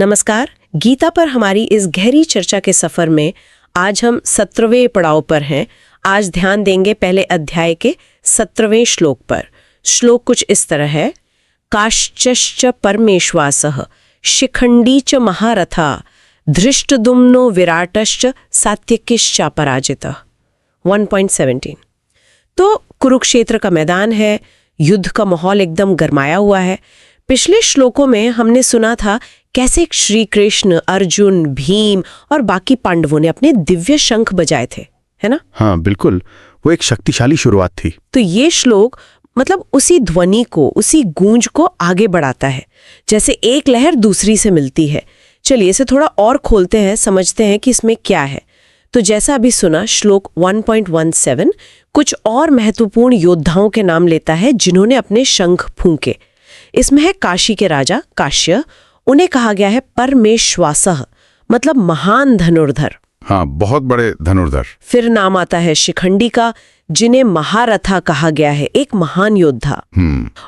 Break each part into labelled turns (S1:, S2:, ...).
S1: नमस्कार। गीता पर हमारी इस गहरी चर्चा के सफर में आज हम 17वें पड़ाव पर हैं। आज ध्यान देंगे पहले अध्याय के 17वें श्लोक पर। श्लोक कुछ इस तरह है, काश्चश्च परमेश्वासः शिखंडी च महारथा धृष्टद्युम्नो विराटश्च सात्यकिश्चापराजितः। 1.17। तो कुरुक्षेत्र का मैदान है, युद्ध का माहौल एकदम गरमाया हुआ है। पिछले श्लोकों में हमने सुना था कैसे श्री कृष्ण, अर्जुन, भीम और बाकी पांडवों ने अपने दिव्य शंख बजाए थे, है ना?
S2: हाँ बिल्कुल, वो एक शक्तिशाली शुरुआत थी।
S1: तो ये श्लोक मतलब उसी ध्वनि को, उसी गूंज को आगे बढ़ाता है, जैसे एक लहर दूसरी से मिलती है। चलिए इसे थोड़ा और खोलते हैं, समझते हैं कि इसमें क्या है। तो जैसा अभी सुना, श्लोक 1.17 कुछ और महत्वपूर्ण योद्धाओं के नाम लेता है जिन्होंने अपने शंख फूंके। इसमें है काशी के राजा काश्य, उन्हें कहा गया है परमेश्वासः, मतलब महान धनुर्धर।
S2: हाँ, बहुत बड़े धनुर्धर।
S1: फिर नाम आता है शिखंडी का, जिन्हें महारथा कहा गया है, एक महान योद्धा।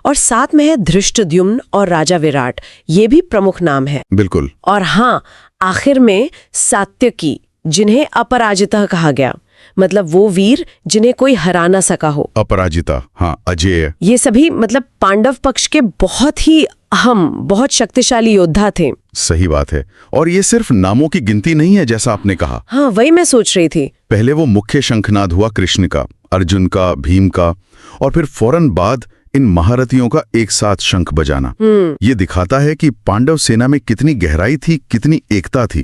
S1: और साथ में है धृष्टद्युम्न और राजा विराट, ये भी प्रमुख नाम है।
S2: बिल्कुल।
S1: और हाँ, आखिर में सात्यकी, जिन्हें अपराजिता कहा गया, मतलब वो वीर जिन्हें कोई हरा ना सका हो।
S2: अपराजिता, हाँ, अजेय।
S1: ये सभी मतलब पांडव पक्ष के बहुत ही अहम, बहुत शक्तिशाली योद्धा थे।
S2: सही बात है। और ये सिर्फ नामों की गिनती नहीं है जैसा आपने कहा।
S1: हाँ, वही मैं सोच रही थी।
S2: पहले वो मुख्य शंखनाद हुआ कृष्ण का, अर्जुन का, भीम का, और फिर फौरन बाद इन महारथियों का एक साथ शंख बजाना। ये दिखाता है कि पांडव सेना में कितनी गहराई थी, कितनी एकता थी।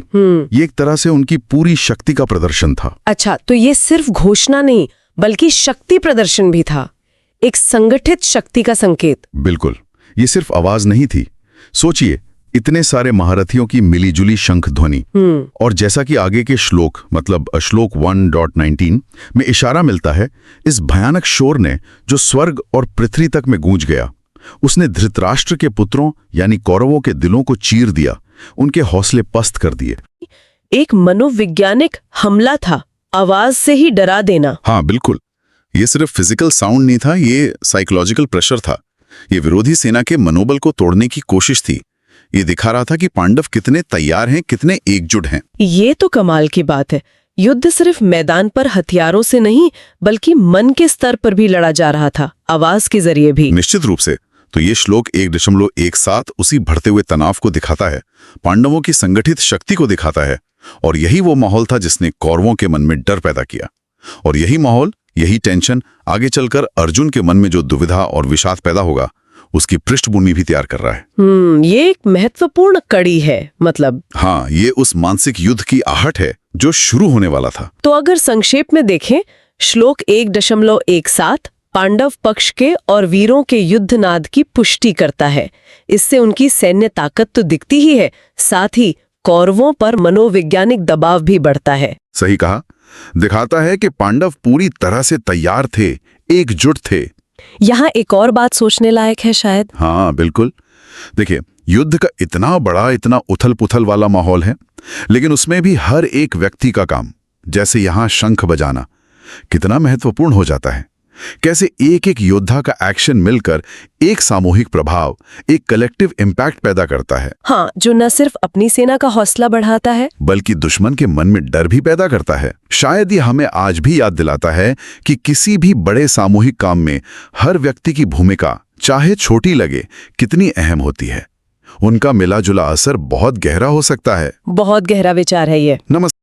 S2: ये एक तरह से उनकी पूरी शक्ति का प्रदर्शन था।
S1: अच्छा, तो ये सिर्फ घोषणा नहीं बल्कि शक्ति प्रदर्शन भी था, एक संगठित शक्ति का संकेत।
S2: बिल्कुल, ये सिर्फ आवाज नहीं थी। सोचिए, इतने सारे महारथियों की मिलीजुली शंख ध्वनि। और जैसा कि आगे के श्लोक मतलब श्लोक 1.19 में इशारा मिलता है, इस भयानक शोर ने जो स्वर्ग और पृथ्वी तक में गूंज गया, उसने धृतराष्ट्र के पुत्रों यानी कौरवों के दिलों को चीर दिया, उनके हौसले पस्त कर दिए।
S1: एक मनोवैज्ञानिक हमला था, आवाज से ही डरा देना।
S2: हाँ बिल्कुल, ये सिर्फ फिजिकल साउंड नहीं था, ये साइकोलॉजिकल प्रेशर था। ये विरोधी सेना के मनोबल को तोड़ने की कोशिश थी। ये दिखा रहा था कि पांडव कितने तैयार हैं, कितने एकजुट हैं। ये
S1: तो कमाल की बात है। युद्ध सिर्फ मैदान पर हथियारों से नहीं बल्कि मन के स्तर पर भी लड़ा जा रहा था, आवाज के जरिए भी।
S2: निश्चित रूप से। तो ये श्लोक 1.17 उसी बढ़ते हुए तनाव को दिखाता है, पांडवों की संगठित शक्ति को दिखाता है। और यही वो माहौल था जिसने कौरवों के मन में डर पैदा किया। और यही माहौल, यही टेंशन आगे चलकर अर्जुन के मन में जो दुविधा और विषाद पैदा होगा, उसकी पृष्ठभूमि भी तैयार कर रहा है।
S1: ये एक महत्वपूर्ण कड़ी है मतलब।
S2: हाँ, ये उस मानसिक युद्ध की आहट है जो शुरू होने वाला था।
S1: तो अगर संक्षेप में देखें, श्लोक 1.17 पांडव पक्ष के और वीरों के युद्धनाद की पुष्टि करता है। इससे उनकी सैन्य ताकत तो दिखती ही है, साथ ही कौरवों पर मनोवैज्ञानिक दबाव भी बढ़ता है।
S2: सही कहा, दिखाता है कि पांडव पूरी तरह से तैयार थे, एकजुट थे।
S1: यहाँ एक और बात सोचने लायक है शायद।
S2: हाँ बिल्कुल। देखिए, युद्ध का इतना बड़ा, इतना उथल-पुथल वाला माहौल है, लेकिन उसमें भी हर एक व्यक्ति का काम, जैसे यहाँ शंख बजाना, कितना महत्वपूर्ण हो जाता है। कैसे एक एक योद्धा का एक्शन मिलकर एक सामूहिक प्रभाव, एक कलेक्टिव इम्पैक्ट पैदा करता है।
S1: हाँ, जो न सिर्फ अपनी सेना का हौसला बढ़ाता है
S2: बल्कि दुश्मन के मन में डर भी पैदा करता है। शायद ये हमें आज भी याद दिलाता है कि किसी भी बड़े सामूहिक काम में हर व्यक्ति की भूमिका, चाहे छोटी लगे, कितनी अहम होती है। उनका मिला जुला असर बहुत गहरा हो सकता है।
S1: बहुत गहरा विचार है ये।
S2: नमस्कार।